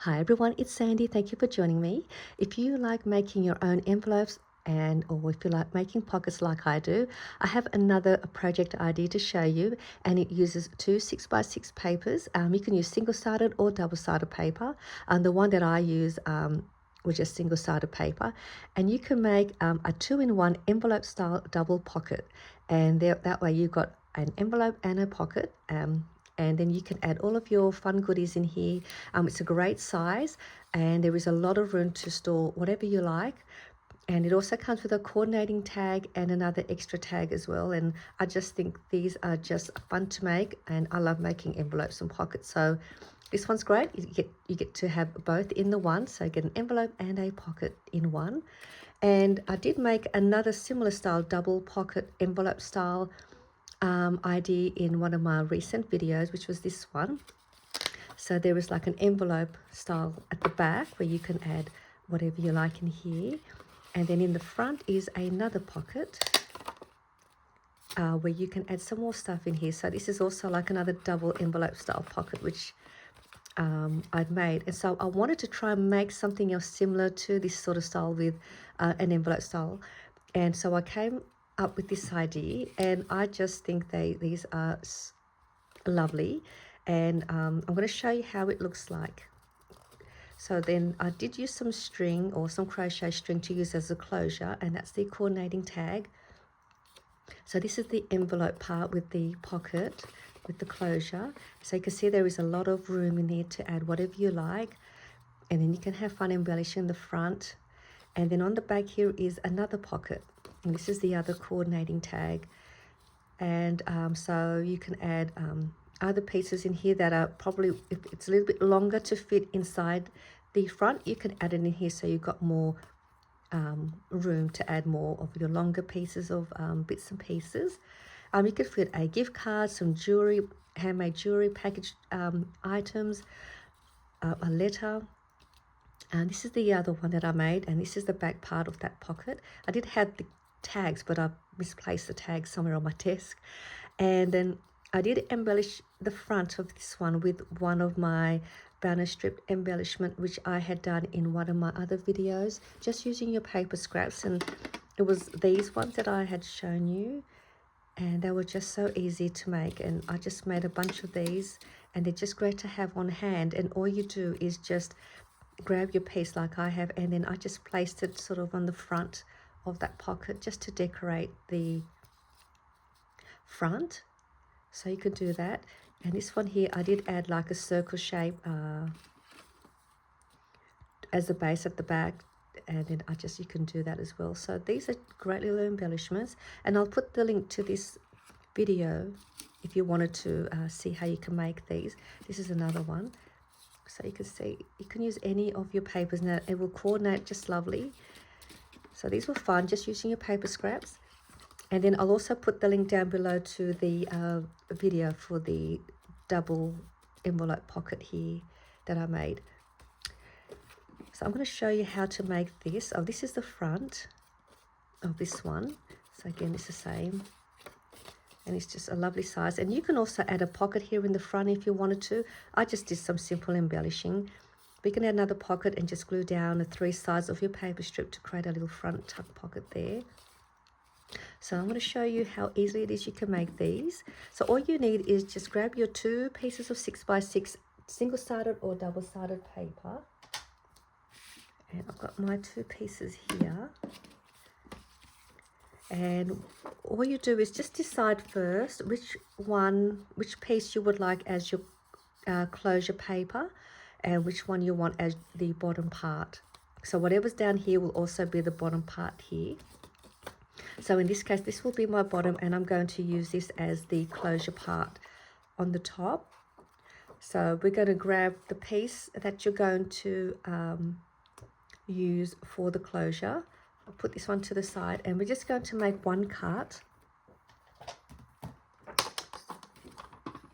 Hi everyone, it's Sandy. Thank you for joining me. If you like making your own envelopes or if you like making pockets like I do, I have another project idea to show you, and it uses two 6x6 papers. You can use single-sided or double-sided paper, and the one that I use was just single-sided paper, and you can make a two-in-one envelope style double pocket, and that way you've got an envelope and a pocket. And then you can add all of your fun goodies in here. It's a great size, and there is a lot of room to store whatever you like. And it also comes with a coordinating tag and another extra tag as well. And I just think these are just fun to make, and I love making envelopes and pockets. So this one's great. You get to have both in the one, so you get an envelope and a pocket in one. And I did make another similar style double pocket envelope style idea in one of my recent videos, which was this one. So there is like an envelope style at the back where you can add whatever you like in here, and then in the front is another pocket where you can add some more stuff in here. So this is also like another double envelope style pocket which I'd made, and so I wanted to try and make something else similar to this sort of style with an envelope style. And so I came up with this idea, and I just think these are lovely, and I'm going to show you how it looks like. So then I did use some string or some crochet string to use as a closure, and that's the coordinating tag. So this is the envelope part with the pocket with the closure. So you can see there is a lot of room in here to add whatever you like, and then you can have fun embellishing the front. And then on the back here is another pocket, and this is the other coordinating tag. And so you can add other pieces in here that are probably, if it's a little bit longer to fit inside the front, you can add it in here so you've got more room to add more of your longer pieces of bits and pieces. You could fit a gift card, some jewelry, handmade jewelry, packaged items, a letter. And this is the other one that I made, and this is the back part of that pocket. I did have the tags, but I misplaced the tags somewhere on my desk. And then I did embellish the front of this one with one of my banner strip embellishment, which I had done in one of my other videos, just using your paper scraps. And it was these ones that I had shown you, and they were just so easy to make. And I just made a bunch of these, and they're just great to have on hand. And all you do is just grab your piece like I have, and then I just placed it sort of on the front of that pocket just to decorate the front. So you could do that. And this one here, I did add like a circle shape as a base at the back, and then you can do that as well. So these are great little embellishments, and I'll put the link to this video if you wanted to see how you can make these. This is another one. So you can see, you can use any of your papers now, it will coordinate just lovely. So these were fun, just using your paper scraps. And then I'll also put the link down below to the video for the double envelope pocket here that I made. So I'm going to show you how to make this. Oh, this is the front of this one. So again, it's the same. And it's just a lovely size. And you can also add a pocket here in the front if you wanted to. I just did some simple embellishing. We can add another pocket and just glue down the three sides of your paper strip to create a little front tuck pocket there. So I'm going to show you how easily it is you can make these. So all you need is just grab your two pieces of 6x6 single-sided or double-sided paper. And I've got my two pieces here. And all you do is just decide first which piece you would like as your closure paper, and which one you want as the bottom part. So whatever's down here will also be the bottom part here. So in this case, this will be my bottom, and I'm going to use this as the closure part on the top. So we're going to grab the piece that you're going to use for the closure. I'll put this one to the side, and we're just going to make one cut.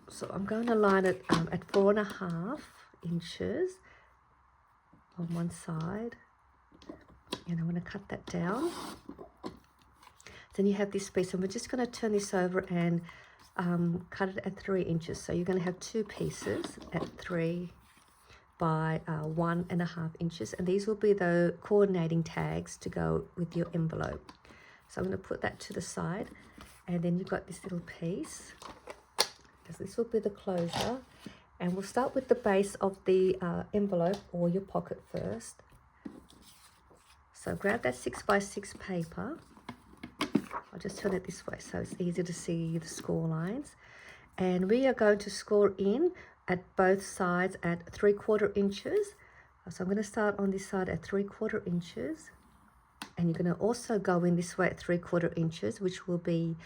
So I'm going to line it at 4.5 inches on one side, and I'm going to cut that down. Then you have this piece, and we're just going to turn this over and cut it at 3 inches. So you're going to have two pieces at 3 by 1.5 inches, and these will be the coordinating tags to go with your envelope. So I'm going to put that to the side, and then you've got this little piece. So this will be the closure, and we'll start with the base of the envelope or your pocket first. So grab that 6x6 paper. I'll just turn it this way so it's easy to see the score lines. And we are going to score in at both sides at 3/4 inches. So I'm going to start on this side at 3/4 inches. And you're going to also go in this way at 3/4 inches, which will be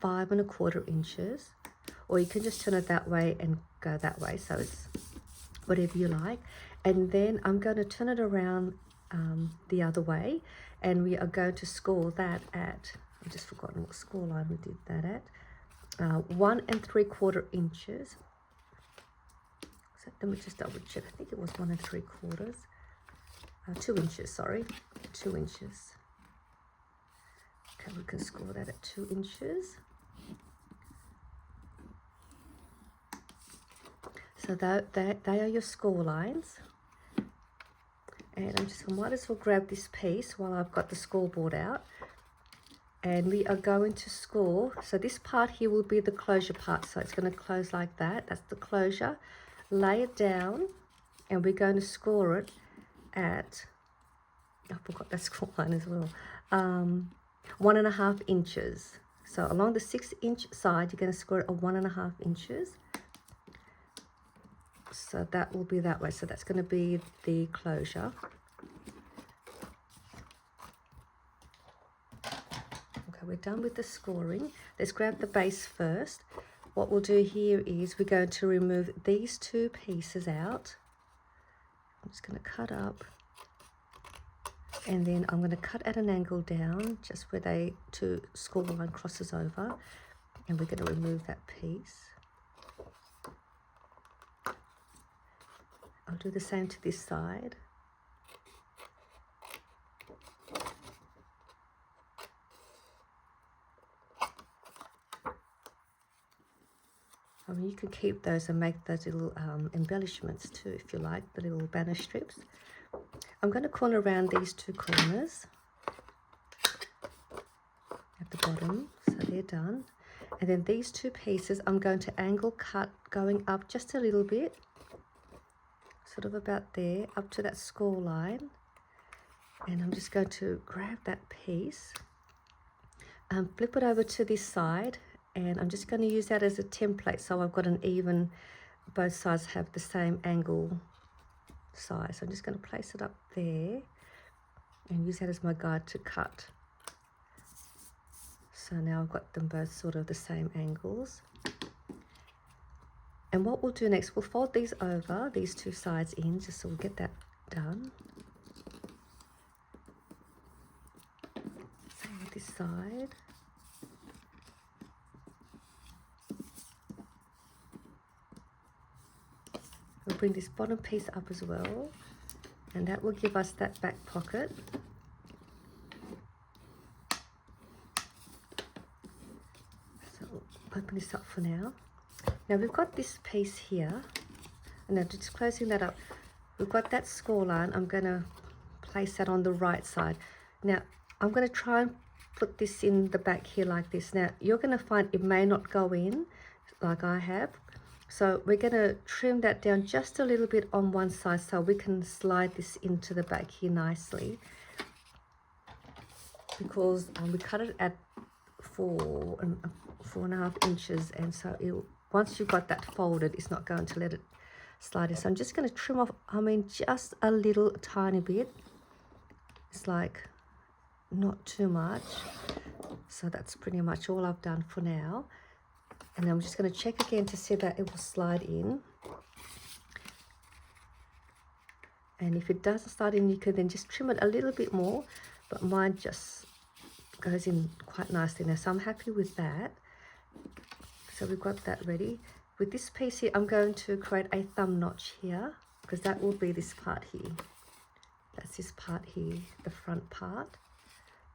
5¼ inches. Or you can just turn it that way and go that way. So it's whatever you like. And then I'm going to turn it around the other way. And we are going to score that at, I've just forgotten what score line we did that at. 1 3/4 inches. So let me just double check. I think it was 1 3/4. 2 inches, sorry. 2 inches. Okay, we can score that at 2 inches. So they are your score lines. And I might as well grab this piece while I've got the scoreboard out. And we are going to score. So this part here will be the closure part. So it's going to close like that. That's the closure. Lay it down, and we're going to score it at, I forgot that score line as well, 1.5 inches. So along the 6-inch side, you're going to score it at 1.5 inches. So that will be that way. So that's going to be the closure. Okay, we're done with the scoring. Let's grab the base first. What we'll do here is we're going to remove these 2 pieces out. I'm just going to cut up, and then I'm going to cut at an angle down just where they 2 score line crosses over, and we're going to remove that piece. I'll do the same to this side. I mean, you can keep those and make those little embellishments too, if you like, the little banner strips. I'm going to corner around these 2 corners at the bottom, so they're done. And then these 2 pieces, I'm going to angle cut going up just a little bit, sort of about there, up to that score line. And I'm just going to grab that piece, flip it over to this side, and I'm just going to use that as a template so I've got an even, both sides have the same angle size. So I'm just going to place it up there and use that as my guide to cut. So now I've got them both sort of the same angles. And what we'll do next, we'll fold these over, these 2 sides in, just so we'll get that done. Same with this side. We'll bring this bottom piece up as well, and that will give us that back pocket. So we'll open this up for now. Now we've got this piece here, and now just closing that up, we've got that score line. I'm going to place that on the right side. Now I'm going to try and put this in the back here like this. Now you're going to find it may not go in like I have. So we're going to trim that down just a little bit on one side so we can slide this into the back here nicely. Because we cut it at 4.5 inches, and so once you've got that folded, it's not going to let it slide in. So I'm just going to trim off, just a little tiny bit. It's like not too much. So that's pretty much all I've done for now. And I'm just going to check again to see that it will slide in. And if it doesn't slide in, you can then just trim it a little bit more. But mine just goes in quite nicely now. So I'm happy with that. So we've got that ready. With this piece here, I'm going to create a thumb notch here, because that will be this part here. That's this part here, the front part.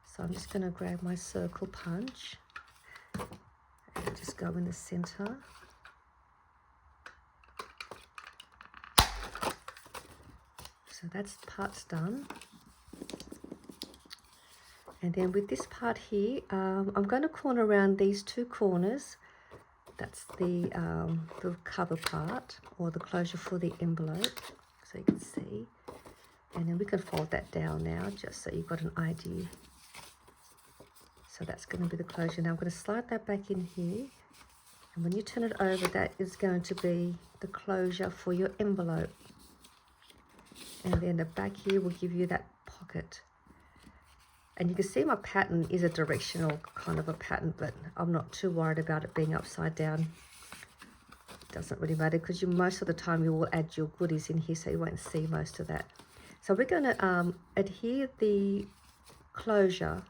So I'm just going to grab my circle punch and just go in the center. So that's part's done. And then with this part here, I'm going to corner around these two corners. That's the cover part, or the closure for the envelope, so you can see. And then we can fold that down now, just so you've got an idea. So that's going to be the closure. Now I'm going to slide that back in here. And when you turn it over, that is going to be the closure for your envelope. And then the back here will give you that pocket. And you can see my pattern is a directional kind of a pattern, but I'm not too worried about it being upside down. It doesn't really matter, because most of the time you will add your goodies in here, so you won't see most of that. So we're going to adhere the closure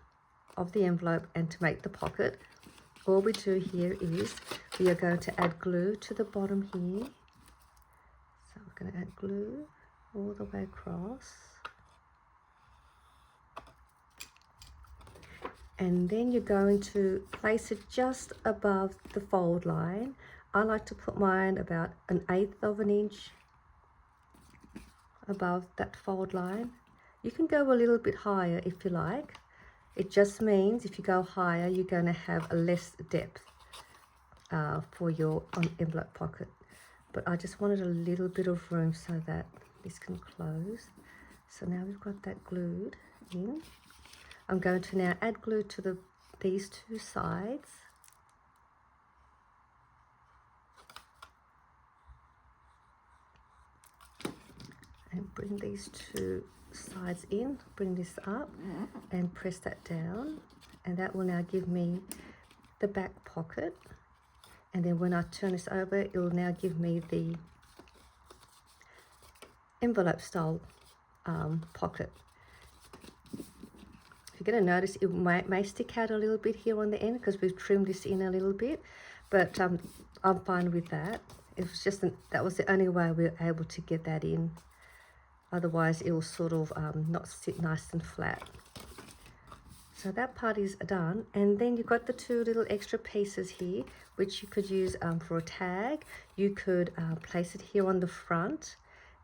of the envelope, and to make the pocket, all we do here is we are going to add glue to the bottom here. So we're going to add glue all the way across. And then you're going to place it just above the fold line. I like to put mine about 1/8 of an inch above that fold line. You can go a little bit higher if you like. It just means if you go higher, you're going to have a less depth for your envelope pocket. But I just wanted a little bit of room so that this can close. So now we've got that glued in. I'm going to now add glue to these two sides. And bring these two sides in, bring this up and press that down. And that will now give me the back pocket. And then when I turn this over, it will now give me the envelope style pocket. You're going to notice it may stick out a little bit here on the end, because we've trimmed this in a little bit, but I'm fine with that. It was just that was the only way we were able to get that in. Otherwise it will sort of not sit nice and flat. So that part is done. And then you've got the two little extra pieces here, which you could use for a tag. You could place it here on the front,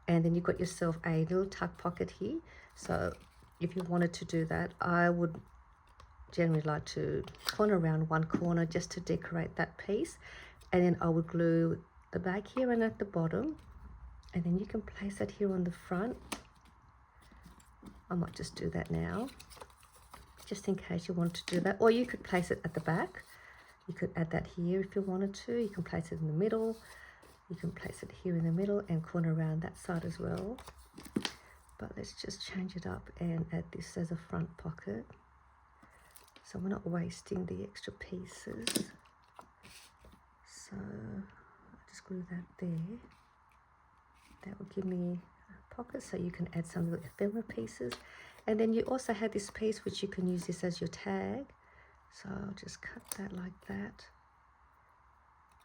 and then you've got yourself a little tuck pocket here. So if you wanted to do that, I would generally like to corner around one corner just to decorate that piece. And then I would glue the back here and at the bottom. And then you can place it here on the front. I might just do that now, just in case you want to do that. Or you could place it at the back. You could add that here if you wanted to. You can place it in the middle. You can place it here in the middle and corner around that side as well. But let's just change it up and add this as a front pocket, so we're not wasting the extra pieces. So I'll just glue that there. That will give me a pocket, so you can add some little ephemera pieces. And then you also have this piece which you can use this as your tag. So I'll just cut that like that.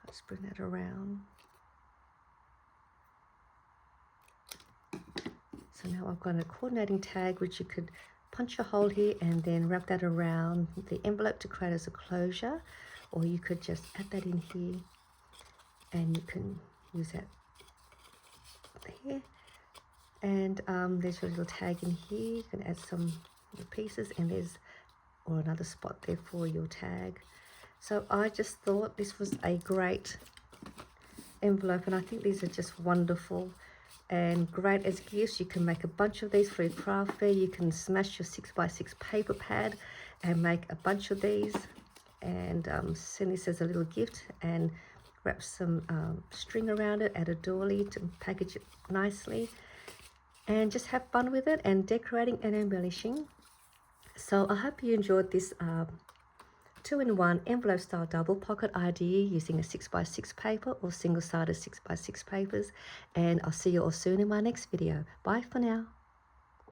Let's bring that around. So now I've got a coordinating tag which you could punch a hole here and then wrap that around the envelope to create as a closure, or you could just add that in here and you can use that there. And there's your little tag in here. You can add some pieces, and there's another spot there for your tag. So I just thought this was a great envelope, and I think these are just wonderful and great as gifts. You can make a bunch of these for your craft fair. You can smash your 6x6 paper pad and make a bunch of these, and send this as a little gift, and wrap some string around it, add a doily to package it nicely, and just have fun with it and decorating and embellishing. So I hope you enjoyed this 2-in-1 envelope style double pocket idea using a 6x6 paper or single-sided 6x6 papers. And I'll see you all soon in my next video. Bye for now.